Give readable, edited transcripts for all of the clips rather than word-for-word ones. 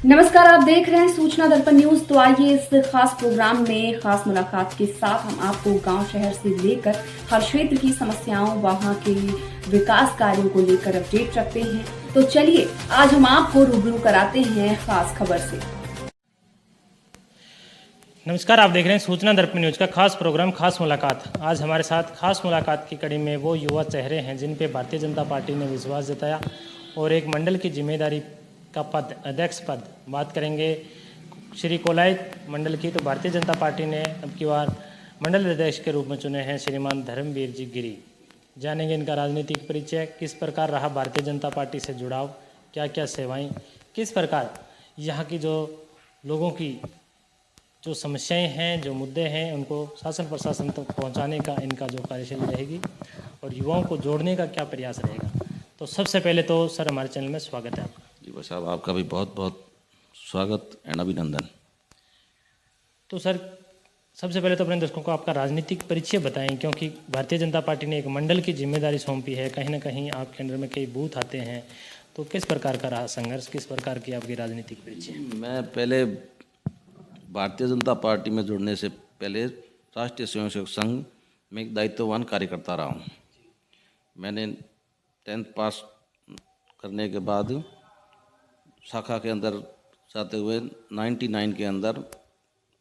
नमस्कार, आप देख रहे हैं सूचना दर्पण न्यूज। तो आइए इस खास प्रोग्राम में खास मुलाकात के साथ हम आपको गांव शहर से लेकर हर क्षेत्र की समस्याओं, वहां के विकास कार्यों को लेकर अपडेट रखते हैं। तो चलिए आज हम आपको रूबरू कराते हैं खास खबर से। नमस्कार, आप देख रहे हैं सूचना दर्पण न्यूज का खास प्रोग्राम खास मुलाकात। आज हमारे साथ खास मुलाकात की कड़ी में वो युवा चेहरे हैं जिन पे भारतीय जनता पार्टी ने विश्वास जताया और एक मंडल की जिम्मेदारी का पद, अध्यक्ष पद, बात करेंगे श्री कोलायत मंडल की। तो भारतीय जनता पार्टी ने अब की बार मंडल अध्यक्ष के रूप में चुने हैं श्रीमान धर्मवीर जी गिरी। जानेंगे इनका राजनीतिक परिचय, किस प्रकार रहा भारतीय जनता पार्टी से जुड़ाव, क्या क्या सेवाएं, किस प्रकार यहाँ की जो लोगों की जो समस्याएं हैं, जो मुद्दे हैं, उनको शासन प्रशासन तक पहुंचाने का इनका जो कार्यशैली रहेगी और युवाओं को जोड़ने का क्या प्रयास रहेगा। तो सबसे पहले तो सर हमारे चैनल में स्वागत है आपका। जी भाई साहब, आपका भी बहुत बहुत स्वागत एंड अभिनंदन। तो सर सबसे पहले तो अपने दर्शकों को आपका राजनीतिक परिचय बताएं, क्योंकि भारतीय जनता पार्टी ने एक मंडल की जिम्मेदारी सौंपी है, कहीं ना कहीं आपके अंडर में कई बूथ आते हैं। तो किस प्रकार का रहा संघर्ष, किस प्रकार की आपकी राजनीतिक परिचय? मैं पहले भारतीय जनता पार्टी में जुड़ने से पहले राष्ट्रीय स्वयंसेवक संघ में एक दायित्ववान कार्यकर्ता रहा हूँ। मैंने 10th पास करने के बाद शाखा के अंदर जाते हुए 99 के अंदर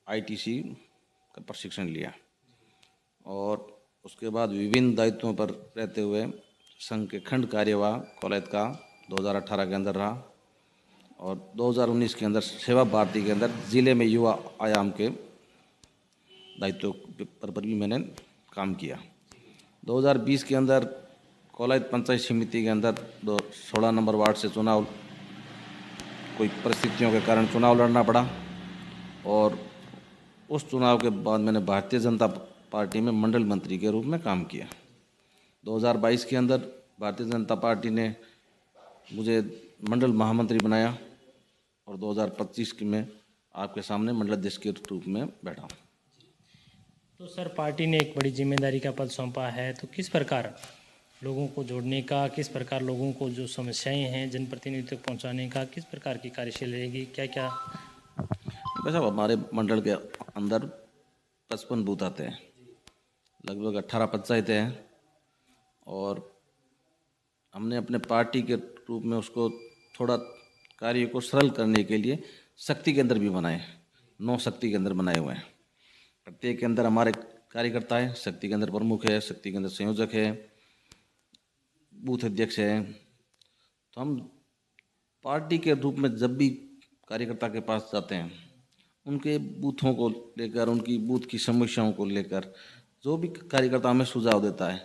आईटीसी का प्रशिक्षण लिया और उसके बाद विभिन्न दायित्वों पर रहते हुए संघ के खंड कार्यवाह कोलायत का 2018 के अंदर रहा और 2019 के अंदर सेवा भारती के अंदर ज़िले में युवा आयाम के दायित्व पर भी मैंने काम किया। 2020 के अंदर कोलायत पंचायत समिति के अंदर 16 नंबर वार्ड से चुनाव, कोई परिस्थितियों के कारण चुनाव लड़ना पड़ा और उस चुनाव के बाद मैंने भारतीय जनता पार्टी में मंडल मंत्री के रूप में काम किया। 2022 के अंदर भारतीय जनता पार्टी ने मुझे मंडल महामंत्री बनाया और 2025 में आपके सामने मंडल अध्यक्ष के रूप में बैठा हूँ। तो सर पार्टी ने एक बड़ी जिम्मेदारी का पद सौंपा है, तो किस प्रकार लोगों को जोड़ने का, किस प्रकार लोगों को जो समस्याएं हैं जनप्रतिनिधि तक पहुंचाने का, किस प्रकार की कार्यशैली रहेगी, क्या क्या? वैसे हमारे मंडल के अंदर 55 बूथ आते हैं, लगभग 18 पंचायतें हैं और हमने अपने पार्टी के रूप में उसको थोड़ा कार्य को सरल करने के लिए शक्ति केंद्र भी बनाए, 9 शक्ति केंद्र बनाए हुए हैं। प्रत्येक के अंदर हमारे कार्यकर्ता है, शक्ति केंद्र प्रमुख है, शक्ति केंद्र संयोजक है, बूथ अध्यक्ष है। तो हम पार्टी के रूप में जब भी कार्यकर्ता के पास जाते हैं, उनके बूथों को लेकर, उनकी बूथ की समस्याओं को लेकर जो भी कार्यकर्ता हमें सुझाव देता है,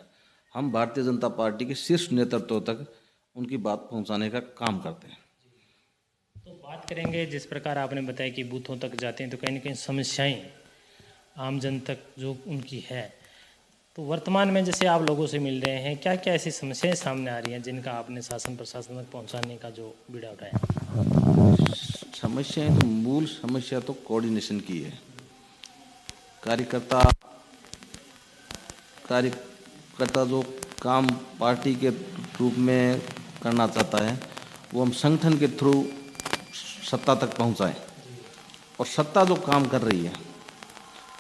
हम भारतीय जनता पार्टी के शीर्ष नेतृत्व तक उनकी बात पहुंचाने का काम करते हैं। तो बात करेंगे, जिस प्रकार आपने बताया कि बूथों तक जाते हैं तो कहीं ना कहीं समस्याएं आम जन तक जो उनकी है, तो वर्तमान में जैसे आप लोगों से मिल रहे हैं, क्या क्या ऐसी समस्याएं सामने आ रही हैं जिनका आपने शासन प्रशासन तक पहुंचाने का जो बीड़ा उठाया? समस्याएं तो मूल समस्या तो कोऑर्डिनेशन की है। कार्यकर्ता जो काम पार्टी के रूप में करना चाहता है वो हम संगठन के थ्रू सत्ता तक पहुंचाएं और सत्ता जो काम कर रही है,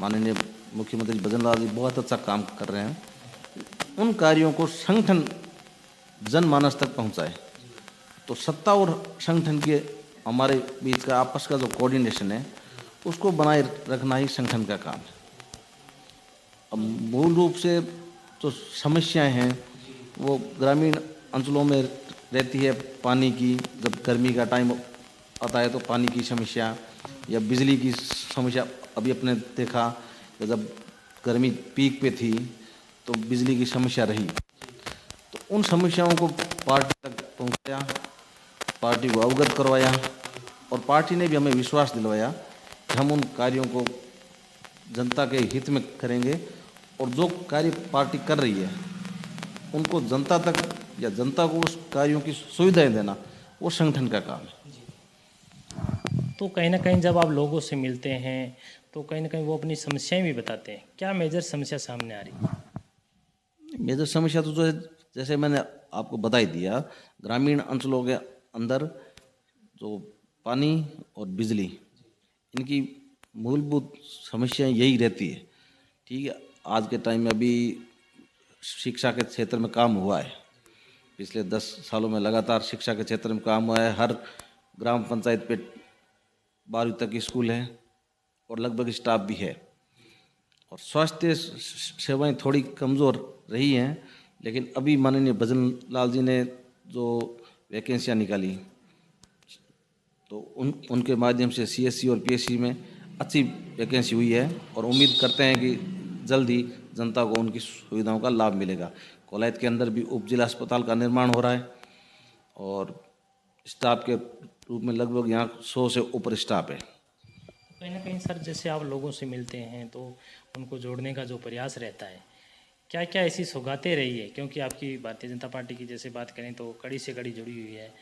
माननीय मुख्यमंत्री भजनलाल जी बहुत अच्छा काम कर रहे हैं, उन कार्यों को संगठन जनमानस तक पहुंचाए। तो सत्ता और संगठन के हमारे बीच का आपस का जो कोऑर्डिनेशन है उसको बनाए रखना ही संगठन का काम है। अब मूल रूप से जो समस्याएं हैं वो ग्रामीण अंचलों में रहती है। पानी की, जब गर्मी का टाइम आता है तो पानी की समस्या या बिजली की समस्या। अभी अपने देखा कि जब गर्मी पीक पे थी तो बिजली की समस्या रही, तो उन समस्याओं को पार्टी तक पहुंचाया, पार्टी को अवगत करवाया और पार्टी ने भी हमें विश्वास दिलवाया कि हम उन कार्यों को जनता के हित में करेंगे और जो कार्य पार्टी कर रही है उनको जनता तक या जनता को उस कार्यों की सुविधाएं देना वो संगठन का काम है। तो कहीं ना कहीं जब आप लोगों से मिलते हैं तो कहीं ना कहीं वो अपनी समस्याएं भी बताते हैं, क्या मेजर समस्या सामने आ रही है? मेजर समस्या तो जो है, जैसे मैंने आपको बता ही दिया, ग्रामीण अंचलों के अंदर जो पानी और बिजली, इनकी मूलभूत समस्याएं यही रहती है। ठीक है, आज के टाइम में अभी शिक्षा के क्षेत्र में काम हुआ है, पिछले 10 सालों में लगातार शिक्षा के क्षेत्र में काम हुआ है। हर ग्राम पंचायत पे 12वीं तक की स्कूल है और लगभग स्टाफ भी है। और स्वास्थ्य सेवाएं थोड़ी कमज़ोर रही हैं, लेकिन अभी माननीय भजन लाल जी ने जो वैकेंसियां निकाली, तो उनके माध्यम से सीएससी और पीएससी में अच्छी वैकेंसी हुई है और उम्मीद करते हैं कि जल्द ही जनता को उनकी सुविधाओं का लाभ मिलेगा। कोलायत के अंदर भी उप जिला अस्पताल का निर्माण हो रहा है और स्टाफ के रूप में लगभग यहाँ 100 से ऊपर स्टाफ है। कहीं ना कहीं सर, जैसे आप लोगों से मिलते हैं तो उनको जोड़ने का जो प्रयास रहता है, क्या क्या ऐसी सौगातें रही है? क्योंकि आपकी भारतीय जनता पार्टी की जैसे बात करें तो कड़ी से कड़ी जुड़ी हुई है।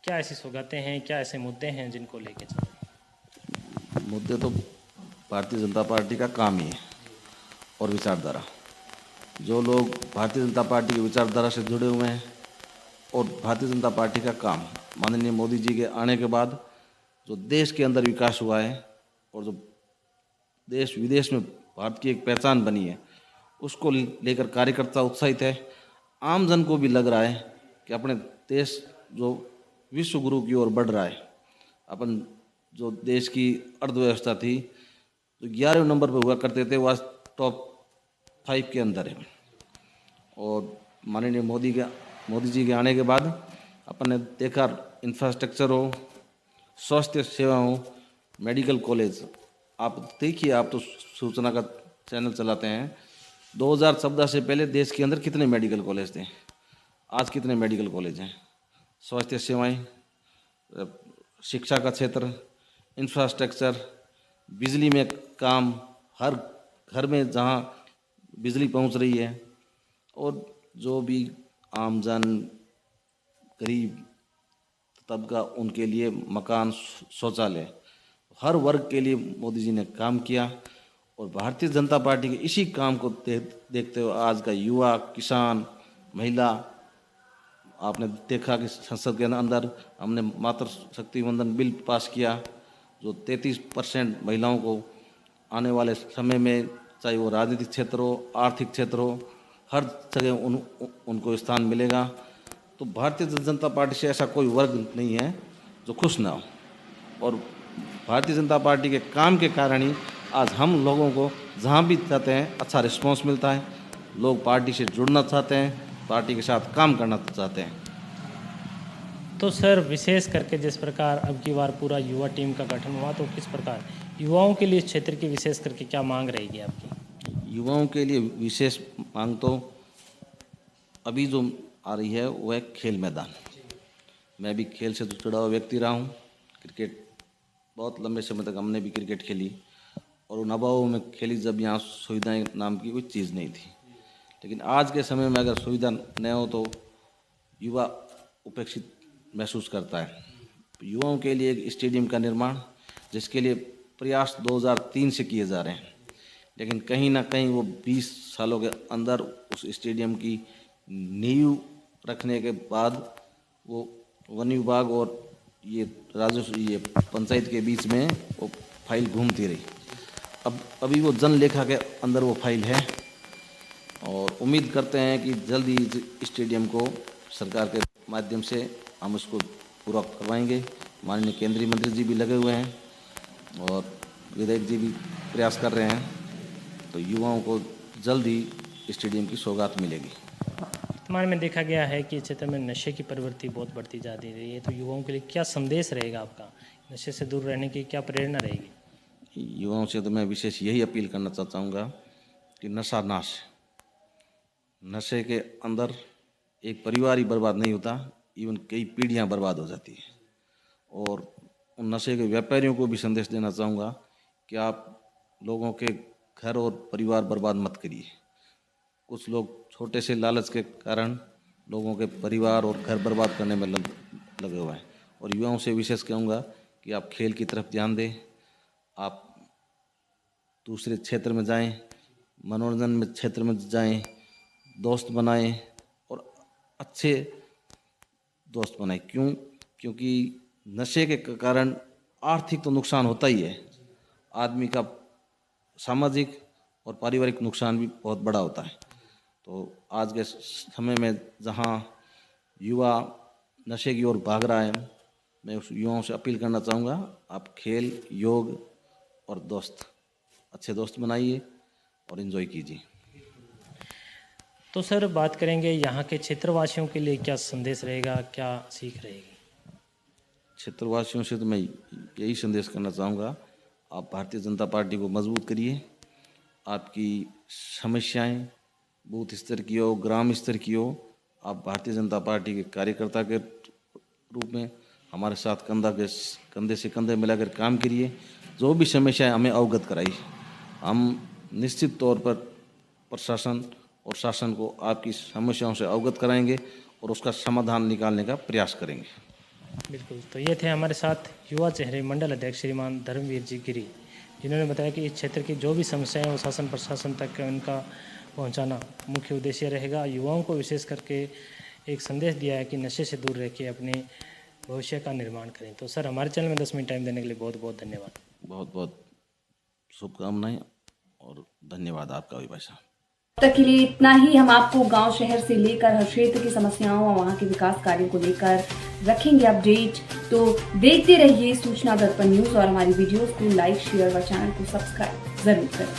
क्या ऐसी सौगातें हैं, क्या ऐसे मुद्दे हैं जिनको लेके चल रहे हैं? मुद्दे तो भारतीय जनता पार्टी का काम ही है और विचारधारा। जो लोग भारतीय जनता पार्टी की विचारधारा से जुड़े हुए हैं और भारतीय जनता पार्टी का काम, माननीय मोदी जी के आने के बाद जो देश के अंदर विकास हुआ है और जो देश विदेश में भारत की एक पहचान बनी है, उसको लेकर कार्यकर्ता उत्साहित है। आम जन को भी लग रहा है कि अपने देश जो विश्व गुरु की ओर बढ़ रहा है। अपन जो देश की अर्थव्यवस्था थी, जो 11वें नंबर पर हुआ करते थे, वह टॉप 5 के अंदर है। और माननीय मोदी जी के आने के बाद अपन ने देखा, इंफ्रास्ट्रक्चर हो, स्वास्थ्य सेवा हो, मेडिकल कॉलेज, आप देखिए, आप तो सूचना का चैनल चलाते हैं, 2014 से पहले देश के अंदर कितने मेडिकल कॉलेज थे, आज कितने मेडिकल कॉलेज हैं। स्वास्थ्य सेवाएं, शिक्षा का क्षेत्र, इंफ्रास्ट्रक्चर, बिजली में काम, हर घर में जहां बिजली पहुंच रही है, और जो भी आमजन गरीब तबका, उनके लिए मकान, शौचालय, हर वर्ग के लिए मोदी जी ने काम किया। और भारतीय जनता पार्टी के इसी काम को देखते हुए आज का युवा, किसान, महिला, आपने देखा कि संसद के अंदर हमने मातृ शक्ति वंदन बिल पास किया, जो 33% महिलाओं को आने वाले समय में, चाहे वो राजनीतिक क्षेत्र हो, आर्थिक क्षेत्र हो, हर जगह उनको स्थान मिलेगा। तो भारतीय जनता पार्टी से ऐसा कोई वर्ग नहीं है जो खुश ना हो, और भारतीय जनता पार्टी के काम के कारण ही आज हम लोगों को जहाँ भी जाते हैं अच्छा रिस्पांस मिलता है। लोग पार्टी से जुड़ना चाहते हैं, पार्टी के साथ काम करना चाहते हैं। तो सर, विशेष करके जिस प्रकार अब की बार पूरा युवा टीम का गठन हुआ, तो किस प्रकार युवाओं के लिए इस क्षेत्र की विशेष करके क्या मांग रहेगी आपकी? युवाओं के लिए विशेष मांग तो अभी जो आ रही है वो है खेल मैदान। मैं भी खेल से जुड़ा हुआ व्यक्ति रहा हूँ। क्रिकेट बहुत लंबे समय तक हमने भी क्रिकेट खेली, और उन अभावों में खेली जब यहाँ सुविधाएं नाम की कोई चीज़ नहीं थी। लेकिन आज के समय में अगर सुविधा न हो तो युवा उपेक्षित महसूस करता है। युवाओं के लिए एक स्टेडियम का निर्माण, जिसके लिए प्रयास 2003 से किए जा रहे हैं, लेकिन कहीं ना कहीं वो 20 सालों के अंदर उस स्टेडियम की नींव रखने के बाद वो वन विभाग और ये राजस्व, ये पंचायत के बीच में वो फाइल घूमती रही। अब अभी वो जन लेखा के अंदर वो फाइल है, और उम्मीद करते हैं कि जल्द ही स्टेडियम को सरकार के माध्यम से हम उसको पूरा करवाएंगे। माननीय केंद्रीय मंत्री जी भी लगे हुए हैं और विधायक जी भी प्रयास कर रहे हैं, तो युवाओं को जल्द ही स्टेडियम की सौगात मिलेगी। वर्तमान में देखा गया है कि क्षेत्र में नशे की प्रवृत्ति बहुत बढ़ती जा रही है, तो युवाओं के लिए क्या संदेश रहेगा आपका? नशे से दूर रहने की क्या प्रेरणा रहेगी? युवाओं से तो मैं विशेष यही अपील करना चाहूँगा कि नशा नाश, नशे के अंदर एक परिवार ही बर्बाद नहीं होता, इवन कई पीढ़ियाँ बर्बाद हो जाती हैं। और उन नशे के व्यापारियों को भी संदेश देना चाहूँगा कि आप लोगों के घर और परिवार बर्बाद मत करिए। कुछ लोग छोटे से लालच के कारण लोगों के परिवार और घर बर्बाद करने में लगे हुए हैं। और युवाओं से विशेष कहूँगा कि आप खेल की तरफ ध्यान दें, आप दूसरे क्षेत्र में जाएं, मनोरंजन में क्षेत्र में जाएं, दोस्त बनाएं और अच्छे दोस्त बनाएं। क्योंकि नशे के कारण आर्थिक तो नुकसान होता ही है, आदमी का सामाजिक और पारिवारिक नुकसान भी बहुत बड़ा होता है। तो आज के समय में जहाँ युवा नशे की ओर भाग रहा है, मैं उस युवाओं से अपील करना चाहूँगा, आप खेल, योग और अच्छे दोस्त बनाइए और एंजॉय कीजिए। तो सर बात करेंगे यहाँ के क्षेत्रवासियों के लिए क्या संदेश रहेगा, क्या सीख रहेगी? क्षेत्रवासियों से तो मैं यही संदेश करना चाहूँगा, आप भारतीय जनता पार्टी को मजबूत करिए। आपकी समस्याएं बूथ स्तर की हो, ग्राम स्तर की हो, आप भारतीय जनता पार्टी के कार्यकर्ता के रूप में हमारे साथ कंधे से कंधे मिलाकर काम करिए। जो भी समस्याएं हमें अवगत कराइए, हम निश्चित तौर पर प्रशासन और शासन को आपकी समस्याओं से अवगत कराएंगे और उसका समाधान निकालने का प्रयास करेंगे। बिल्कुल। तो ये थे हमारे साथ युवा चेहरे मंडल अध्यक्ष श्रीमान धर्मवीर जी गिरी, जिन्होंने बताया कि इस क्षेत्र की जो भी समस्याएं वो शासन प्रशासन तक उनका पहुंचाना मुख्य उद्देश्य रहेगा। युवाओं को विशेष करके एक संदेश दिया है कि नशे से दूर रह के अपने भविष्य का निर्माण करें। तो सर हमारे चैनल में 10 मिनट टाइम देने के लिए बहुत बहुत धन्यवाद। बहुत बहुत शुभकामनाएं और धन्यवाद आपका भी भाई साहब। अब तक के लिए इतना ही। हम आपको गांव शहर से लेकर हर क्षेत्र की समस्याओं और वहां के विकास कार्यों को लेकर रखेंगे अपडेट। तो देखते रहिए सूचना दर्पण न्यूज और हमारी वीडियोस को लाइक, शेयर व चैनल को सब्सक्राइब जरूर करें।